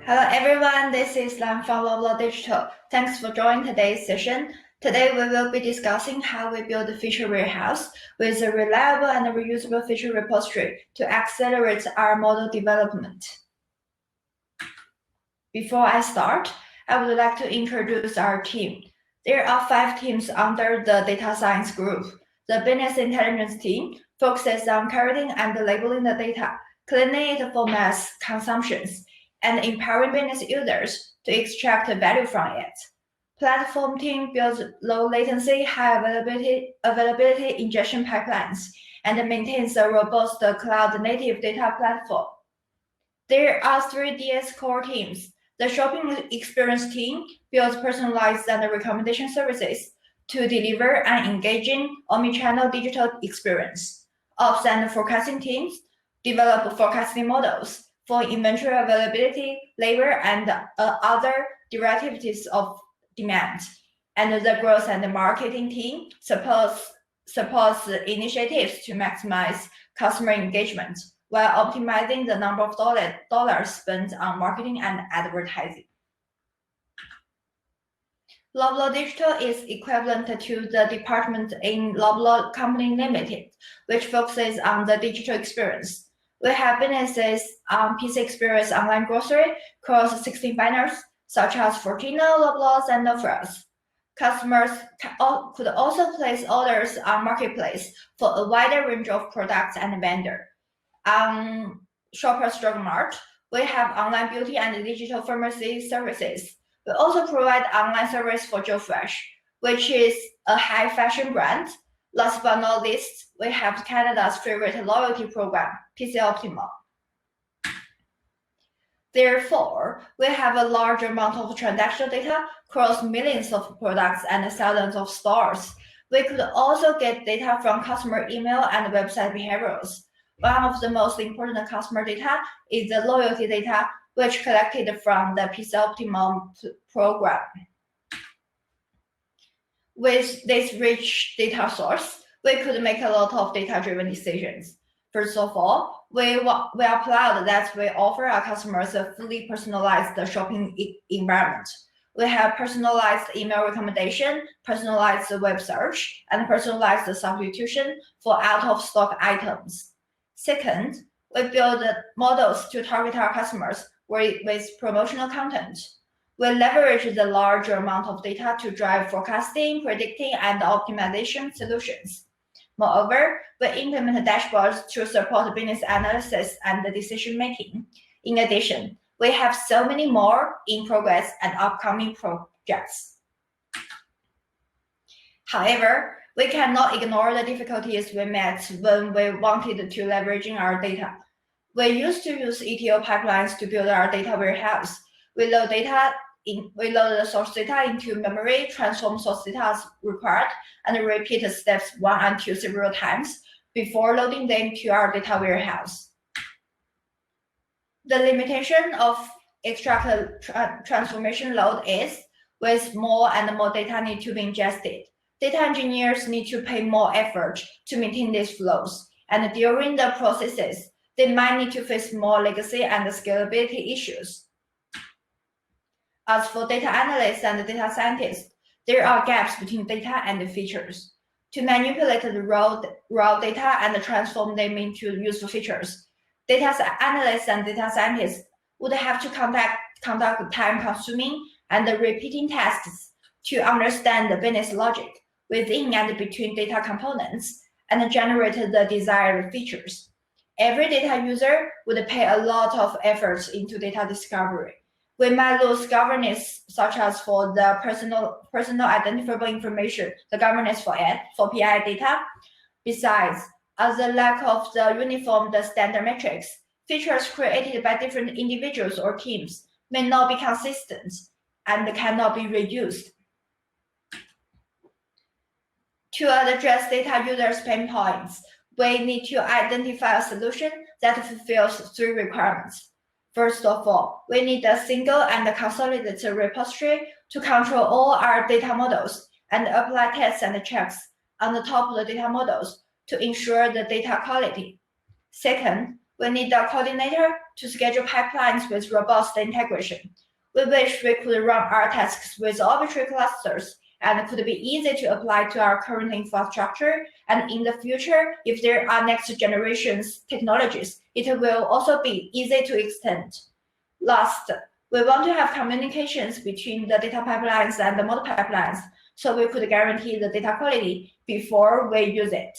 Hello everyone, this is Lan from Loblaw Digital. Thanks for joining today's session. Today we will be discussing how we build a feature warehouse with a reliable and reusable feature repository to accelerate our model development. Before I start, I would like to introduce our team. There are 5 teams under the data science group. The business intelligence team focuses on curating and labeling the data, cleaning it for mass consumptions, and empowering business users to extract value from it. Platform team builds low latency, high availability ingestion pipelines and maintains a robust cloud-native data platform. There are 3 DS core teams. The shopping experience team builds personalized and recommendation services to deliver an engaging omnichannel digital experience. Ops and forecasting teams develop forecasting models for inventory availability, labor, and other derivatives of demand. And the growth and marketing team supports initiatives to maximize customer engagement while optimizing the number of dollars spent on marketing and advertising. Loblaw Digital is equivalent to the department in Loblaw Company Limited, which focuses on the digital experience. We have businesses on PC Experience online grocery across 16 banners, such as Fortino, Loblaws, and Frost. Customers could also place orders on Marketplace for a wider range of products and vendors. On Shoppers Drug Mart, we have online beauty and digital pharmacy services. We also provide online service for Joe Fresh, which is a high fashion brand. Last but not least, we have Canada's favorite loyalty program, PC Optimal. Therefore, we have a large amount of transactional data across millions of products and thousands of stores. We could also get data from customer email and website behaviors. One of the most important customer data is the loyalty data, which collected from the PC Optimal program. With this rich data source, we could make a lot of data-driven decisions. First of all, we are proud that we offer our customers a fully personalized shopping environment. We have personalized email recommendation, personalized web search, and personalized substitution for out-of-stock items. Second, we build models to target our customers with promotional content. We leverage the large amount of data to drive forecasting, predicting, and optimization solutions. Moreover, we implement dashboards to support business analysis and decision-making. In addition, we have so many more in progress and upcoming projects. However, we cannot ignore the difficulties we met when we wanted to leveraging our data. We used to use ETL pipelines to build our data warehouse. We load the source data into memory, transform source data as required, and repeat steps 1 and 2 several times before loading them to our data warehouse. The limitation of extract transformation load is, with more and more data need to be ingested, data engineers need to pay more effort to maintain these flows, and during the processes, they might need to face more legacy and scalability issues. As for data analysts and data scientists, there are gaps between data and the features. To manipulate the raw data and transform them into useful features, data analysts and data scientists would have to conduct time-consuming and repeating tasks to understand the business logic within and between data components and generate the desired features. Every data user would pay a lot of effort into data discovery. We might lose governance, such as for the personal identifiable information, the governance for PI data. Besides, as the lack of the uniform standard metrics, features created by different individuals or teams may not be consistent and cannot be reused. To address data users' pain points, we need to identify a solution that fulfills 3 requirements. First of all, we need a single and consolidated repository to control all our data models and apply tests and checks on the top of the data models to ensure the data quality. Second, we need a coordinator to schedule pipelines with robust integration. We wish we could run our tasks with arbitrary clusters and could be easy to apply to our current infrastructure. And in the future, if there are next generations technologies, it will also be easy to extend. Last, we want to have communications between the data pipelines and the model pipelines, so we could guarantee the data quality before we use it.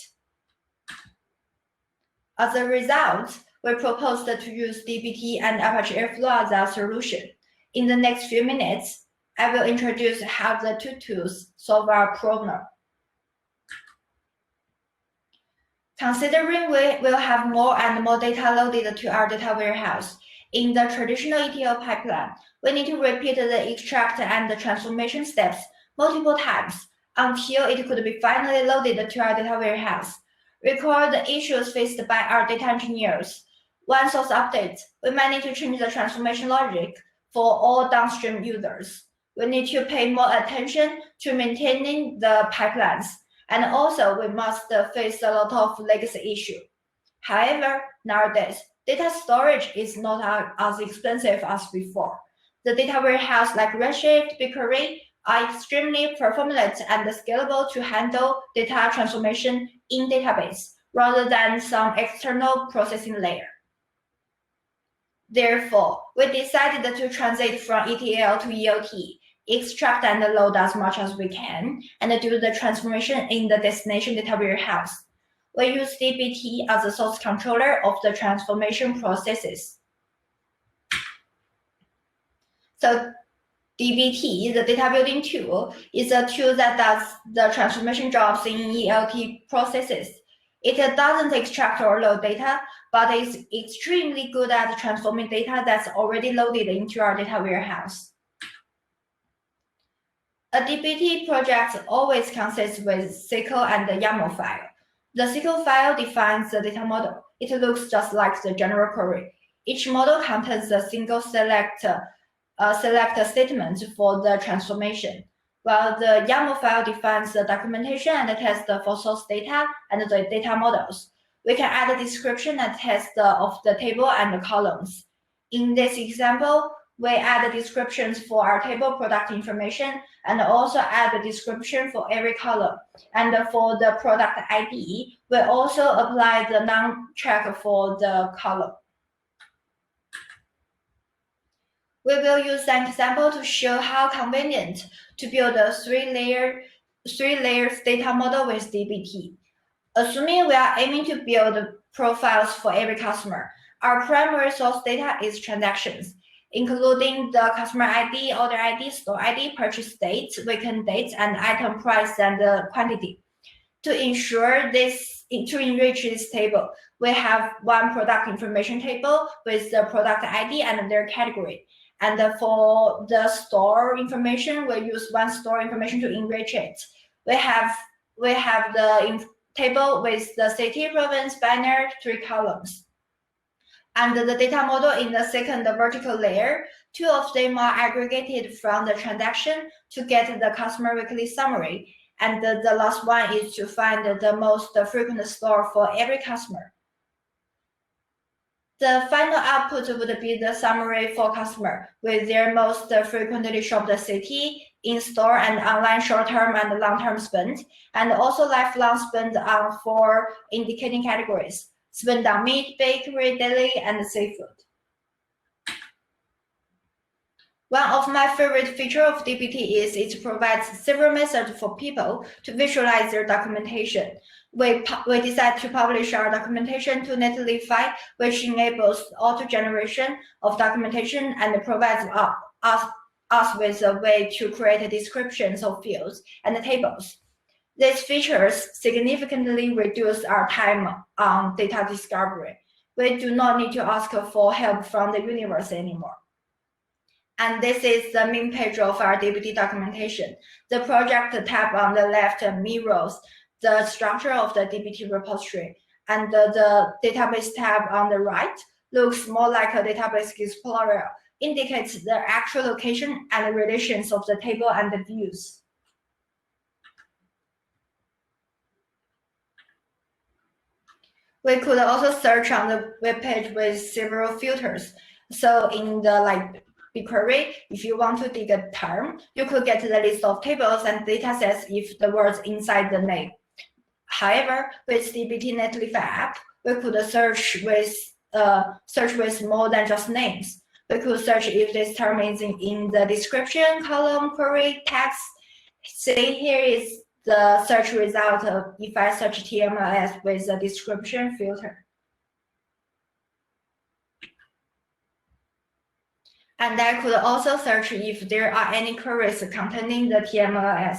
As a result, we proposed to use dbt and Apache Airflow as our solution. In the next few minutes, I will introduce how the two tools solve our problem. Considering we will have more and more data loaded to our data warehouse, in the traditional ETL pipeline, we need to repeat the extract and the transformation steps multiple times until it could be finally loaded to our data warehouse. Record the issues faced by our data engineers. One source update, we might need to change the transformation logic for all downstream users. We need to pay more attention to maintaining the pipelines, and also we must face a lot of legacy issues. However, nowadays, data storage is not as expensive as before. The data warehouse like Redshift, BigQuery are extremely performant and scalable to handle data transformation in database rather than some external processing layer. Therefore, we decided to transit from ETL to ELT, extract and load as much as we can, and do the transformation in the destination data warehouse. We use dbt as a source controller of the transformation processes. So dbt, the data building tool, is a tool that does the transformation jobs in ELT processes. It doesn't extract or load data, but is extremely good at transforming data that's already loaded into our data warehouse. A dbt project always consists with SQL and the YAML file. The SQL file defines the data model. It looks just like the general query. Each model contains a single select statement for the transformation, while the YAML file defines the documentation and the test for source data and the data models. We can add a description and test of the table and the columns. In this example, we add the descriptions for our table product information and also add the description for every column. And for the product ID, we also apply the non-check for the column. We will use an example to show how convenient to build a three layers data model with dbt. Assuming we are aiming to build profiles for every customer, our primary source data is transactions, including the customer ID, order ID, store ID, purchase date, weekend date, and item price and quantity. To enrich this table, we have one product information table with the product ID and their category. And for the store information, we use one store information to enrich it. We have the table with the city, province, banner, 3 columns. And the data model in the second vertical layer, 2 of them are aggregated from the transaction to get the customer weekly summary. And the last one is to find the most frequent store for every customer. The final output would be the summary for customer with their most frequently shopped city, in-store and online short-term and long-term spend, and also lifelong spend on 4 indicating categories: spend on meat, bakery, dairy, and seafood. One of my favorite features of dbt is it provides several methods for people to visualize their documentation. We decided to publish our documentation to Netlify, which enables auto-generation of documentation and provides us with a way to create descriptions of fields and tables. These features significantly reduce our time on data discovery. We do not need to ask for help from the universe anymore. And this is the main page of our dbt documentation. The project tab on the left mirrors the structure of the dbt repository, and the database tab on the right looks more like a database explorer, indicates the actual location and relations of the table and the views. We could also search on the web page with several filters. So in the BigQuery, if you want to dig a term, you could get the list of tables and datasets if the words inside the name. However, with dbt native app, we could search with more than just names. We could search if this term is in the description column, query, text. See, here is the search result if I search TMLS with the description filter. And I could also search if there are any queries containing the TMLS.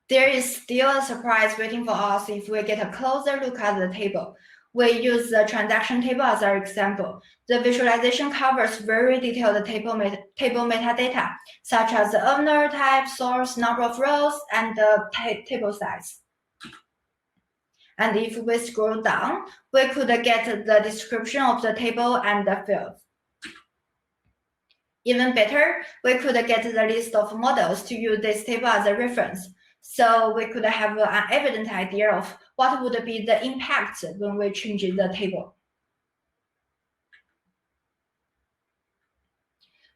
There is still a surprise waiting for us if we get a closer look at the table. We use the transaction table as our example. The visualization covers very detailed table metadata, such as the owner, type, source, number of rows, and the table size. And if we scroll down, we could get the description of the table and the fields. Even better, we could get the list of models to use this table as a reference. So we could have an evident idea of what would be the impact when we change the table.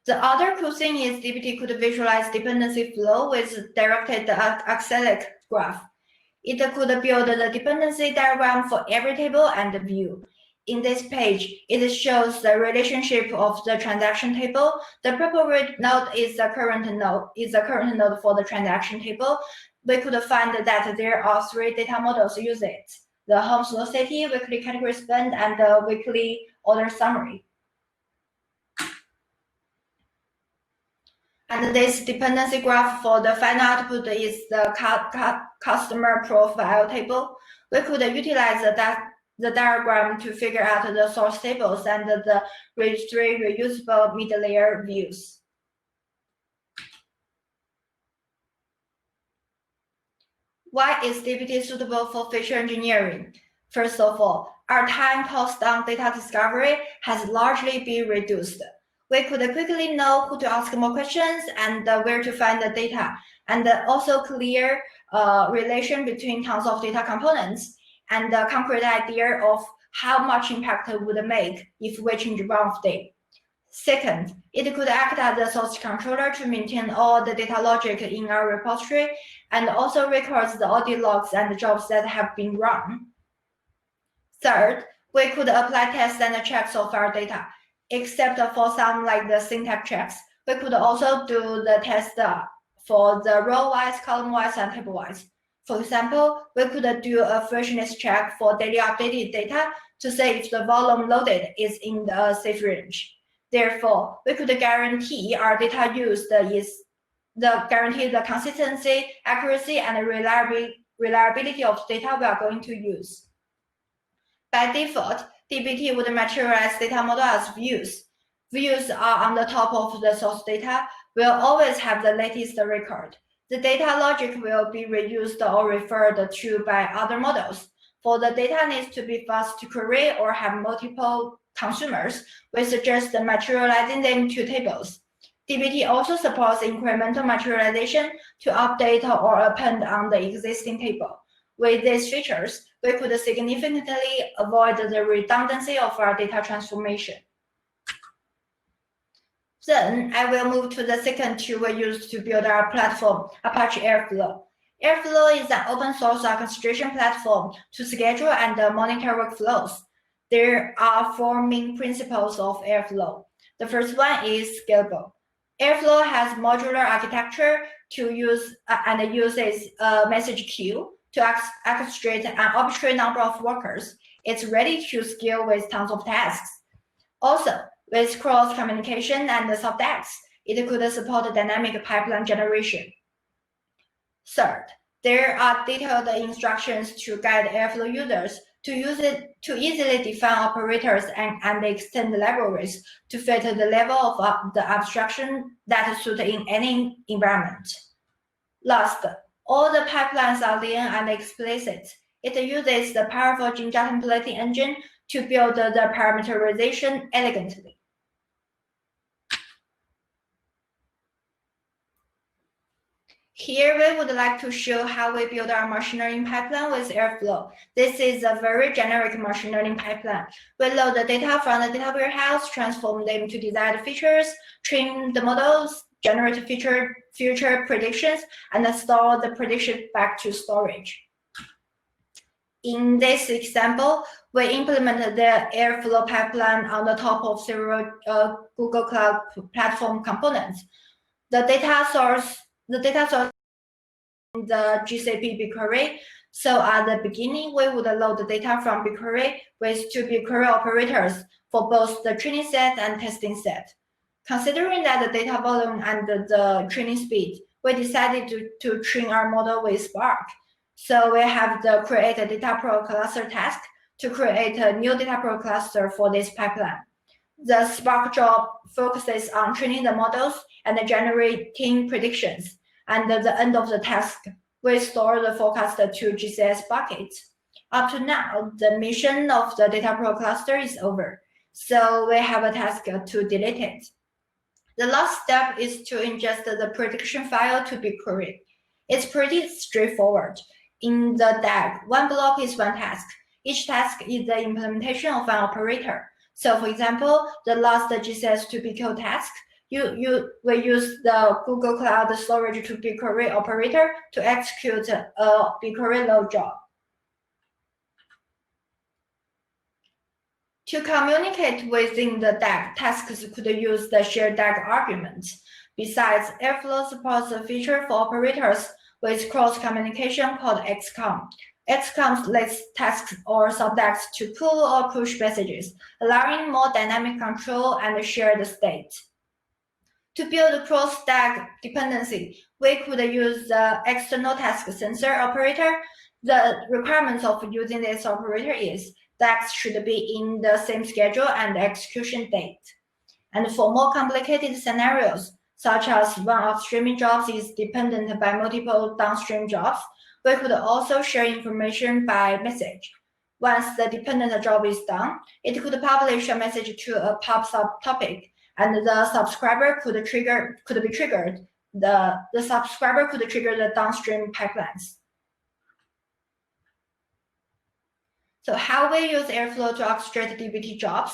The other cool thing is dbt could visualize dependency flow with directed acyclic graph. It could build the dependency diagram for every table and view. In this page, it shows the relationship of the transaction table. The purple red node is the current node for the transaction table. We could find that there are 3 data models use it: the home slow city, weekly category spend, and the weekly order summary. And this dependency graph for the final output is the customer profile table. We could utilize the diagram to figure out the source tables and the registry reusable mid-layer views. Why is dbt suitable for feature engineering? First of all, our time cost on data discovery has largely been reduced. We could quickly know who to ask more questions and where to find the data, and also clear relation between tons of data components and a concrete idea of how much impact it would make if we change one of them. Second, it could act as a source controller to maintain all the data logic in our repository and also records the audit logs and the jobs that have been run. Third, we could apply tests and checks of our data, except for some like the syntax checks. We could also do the test for the row-wise, column-wise, and table-wise. For example, we could do a freshness check for daily updated data to see if the volume loaded is in the safe range. Therefore, we could guarantee our data used is guarantee the consistency, accuracy, and reliability of data we are going to use. By default, dbt would materialize data model as views. Views are on the top of the source data, will always have the latest record. The data logic will be reused or referred to by other models. For the data needs to be fast to query or have multiple consumers, we suggest materializing them to tables. dbt also supports incremental materialization to update or append on the existing table. With these features, we could significantly avoid the redundancy of our data transformation. Then I will move to the second tool we use to build our platform, Apache Airflow. Airflow is an open source orchestration platform to schedule and monitor workflows. There are 4 main principles of Airflow. The first one is scalable. Airflow has modular architecture to use and uses a message queue to orchestrate an arbitrary number of workers. It's ready to scale with tons of tasks. Also, with cross communication and subtasks, it could support dynamic pipeline generation. Third, there are detailed instructions to guide Airflow users to use it to easily define operators and extend libraries to fit the level of the abstraction that suit in any environment. Last, all the pipelines are lean and explicit. It uses the powerful Jinja templating engine to build the parameterization elegantly. Here we would like to show how we build our machine learning pipeline with AirFlow. This is a very generic machine learning pipeline. We load the data from the data warehouse, transform them to desired features, train the models, generate future predictions, and store the prediction back to storage. In this example, we implemented the AirFlow pipeline on the top of several Google Cloud Platform components. The data source in the GCP BigQuery. So at the beginning, we would load the data from BigQuery with two BigQuery operators for both the training set and testing set. Considering that the data volume and the training speed, we decided to train our model with Spark. So we have the create a data pro cluster task to create a new data pro cluster for this pipeline. The Spark job focuses on training the models and generating predictions. And at the end of the task, we store the forecast to GCS buckets. Up to now, the mission of the data pro cluster is over. So we have a task to delete it. The last step is to ingest the prediction file to BigQuery. It's pretty straightforward. In the DAG, one block is one task. Each task is the implementation of an operator. So for example, the last GCS to BigQ task, we use the Google Cloud Storage to BigQuery operator to execute a BigQuery load job. To communicate within the DAG, tasks could use the shared DAG arguments. Besides, AirFlow supports a feature for operators with cross-communication called XCOM. XCOM lets tasks or subtasks to pull or push messages, allowing more dynamic control and shared state. To build cross-DAG dependency, we could use the external task sensor operator. The requirement of using this operator is DAGs should be in the same schedule and execution date. And for more complicated scenarios, such as one of streaming jobs is dependent by multiple downstream jobs, we could also share information by message. Once the dependent job is done, it could publish a message to a pub subtopic, and the subscriber could be triggered. The subscriber could trigger the downstream pipelines. So how we use AirFlow to orchestrate DBT jobs?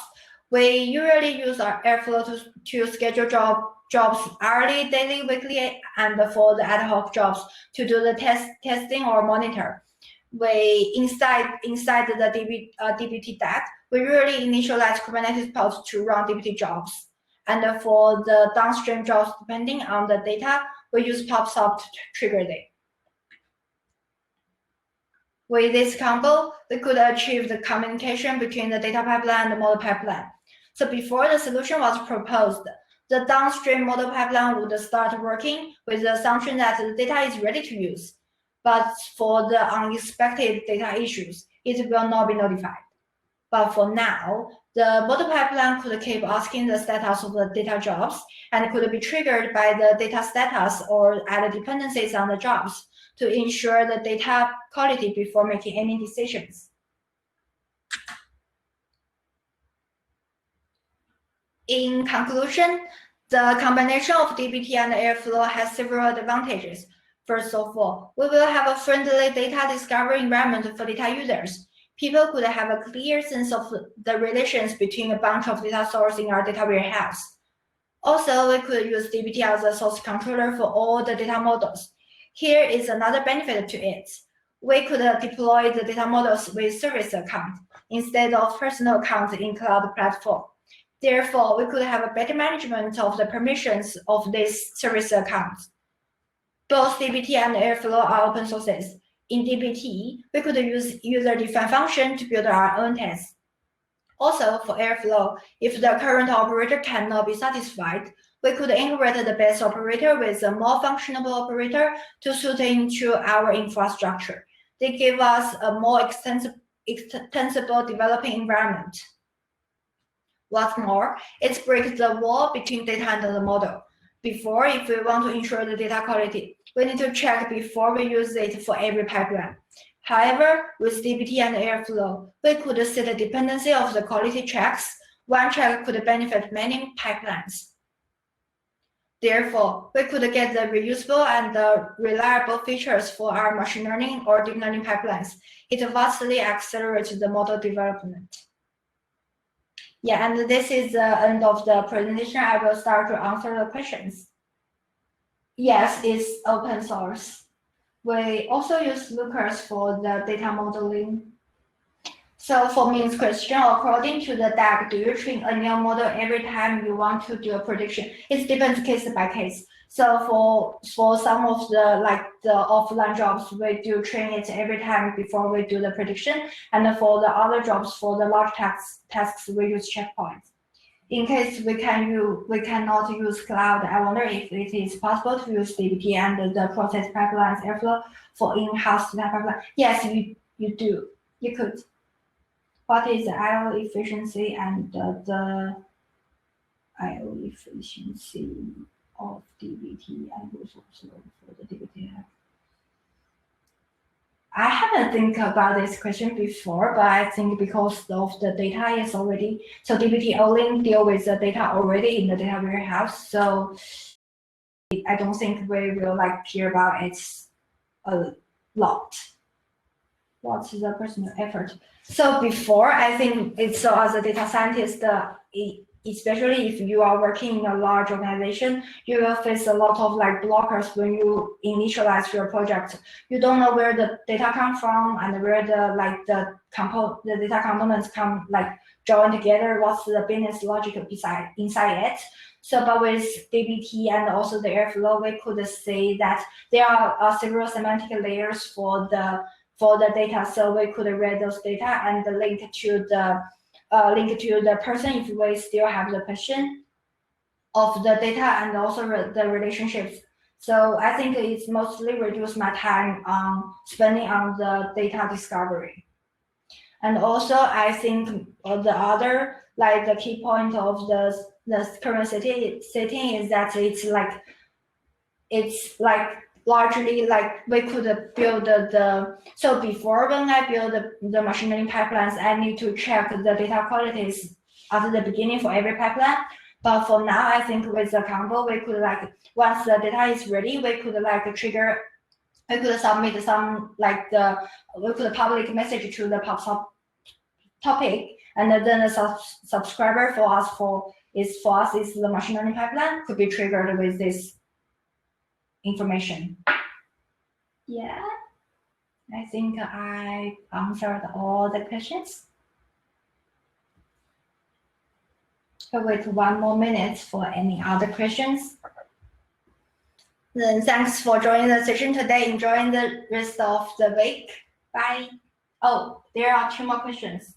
We usually use our AirFlow to schedule jobs hourly, daily, weekly, and for the ad hoc jobs to do the testing or monitor. We inside the DBT DAG, we usually initialize Kubernetes pods to run DBT jobs. And for the downstream jobs, depending on the data, we use PubSub to trigger them. With this combo, we could achieve the communication between the data pipeline and the model pipeline. So before the solution was proposed, the downstream model pipeline would start working with the assumption that the data is ready to use. But for the unexpected data issues, it will not be notified. But for now, the model pipeline could keep asking the status of the data jobs and could be triggered by the data status or add dependencies on the jobs to ensure the data quality before making any decisions. In conclusion, the combination of DBT and AirFlow has several advantages. First of all, we will have a friendly data discovery environment for data users. People could have a clear sense of the relations between a bunch of data sources in our data warehouse. Also, we could use DBT as a source controller for all the data models. Here is another benefit to it. We could deploy the data models with service account instead of personal account in cloud platform. Therefore, we could have a better management of the permissions of these service accounts. Both DBT and AirFlow are open sources. In DBT, we could use user-defined function to build our own tests. Also, for AirFlow, if the current operator cannot be satisfied, we could integrate the best operator with a more functional operator to suit into our infrastructure. They give us a more extensible developing environment. What's more, it breaks the wall between data and the model. Before, if we want to ensure the data quality, we need to check before we use it for every pipeline. However, with DBT and AirFlow, we could set the dependency of the quality checks. One check could benefit many pipelines. Therefore, we could get the reusable and the reliable features for our machine learning or deep learning pipelines. It vastly accelerates the model development. Yeah, and this is the end of the presentation. I will start to answer the questions. Yes, it's open source. We also use Lookers for the data modeling. So for means question, according to the DAG, do you train a new model every time you want to do a prediction? It depends case by case. So for some of the offline jobs, we do train it every time before we do the prediction. And for the other jobs, for the large tasks, we use checkpoints. In case we cannot use cloud, I wonder if it is possible to use DBT and the process pipelines Airflow for in-house data pipeline. Yes, you do. You could. What is the I/O efficiency and the I/O efficiency of DBT and resource load for the DBT? I haven't think about this question before, but I think because of the data is already, so DBT only deal with the data already in the data warehouse. So I don't think we will care about it a lot. What's the personal effort? So before, I think it's so as a data scientist, especially if you are working in a large organization, you will face a lot of blockers when you initialize your project. You don't know where the data come from and where the data components come join together. What's the business logic inside it? So, but with DBT and also the Airflow, we could say that there are several semantic layers for the data, so we could read those data and link to the person if we still have the question of the data and also the relationships. So I think it's mostly reduce my time spending on the data discovery. And also I think the other the key point of the current setting is that it's largely we could build so before when I build the machine learning pipelines, I need to check the data qualities at the beginning for every pipeline. But for now, I think with the combo, we could once the data is ready, we could trigger, we could submit some we could public message to the topic, and then the subscriber for us is the machine learning pipeline could be triggered with this information. Yeah, I think I answered all the questions. I'll wait 1 more minute for any other questions. Then thanks for joining the session today. Enjoying the rest of the week. Bye. Oh, there are 2 more questions.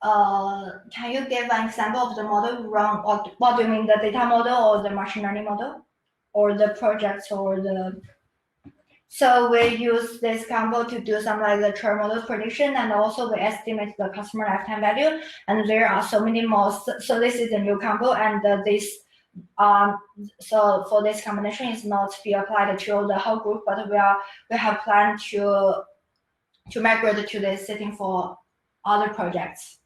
Can you give an example of the model you run? What do you mean, the data model or the machine learning model, or the projects or the? So we use this combo to do some the churn model prediction, and also we estimate the customer lifetime value. And there are so many more. So this is a new combo, and this so for this combination is not be applied to the whole group, but we have planned to migrate to this setting for other projects.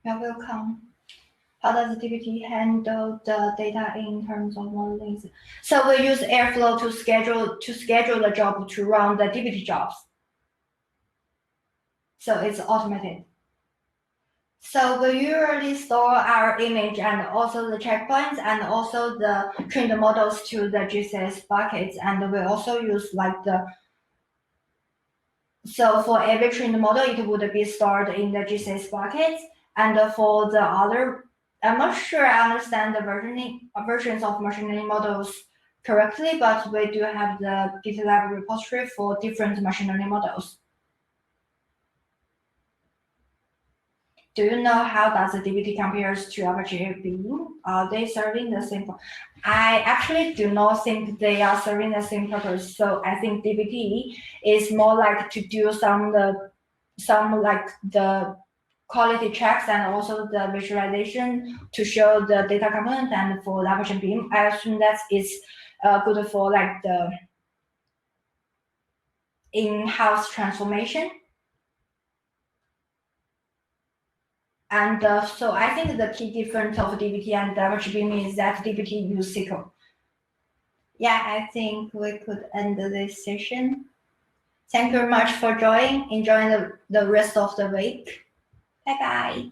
You're welcome. How does DBT handle the data in terms of modeling? So we use Airflow to schedule the job to run the DBT jobs. So it's automated. So we usually store our image and also the checkpoints and also the trained models to the GCS buckets, and we also use so for every trained model, it would be stored in the GCS buckets, and for the other, I'm not sure I understand the versions of machine learning models correctly, but we do have the GitLab repository for different machine learning models. Do you know how does the DBT compares to Apache Beam? Are they serving the same? I actually do not think they are serving the same purpose. So I think DBT is more to do some the quality checks and also the visualization to show the data component, and for the Apache Beam, I assume that it's good for the in-house transformation. And so I think the key difference of dbt and leverage beam is that dbt use SQL. Yeah, I think we could end this session. Thank you very much for joining. Enjoy the rest of the week. Bye bye.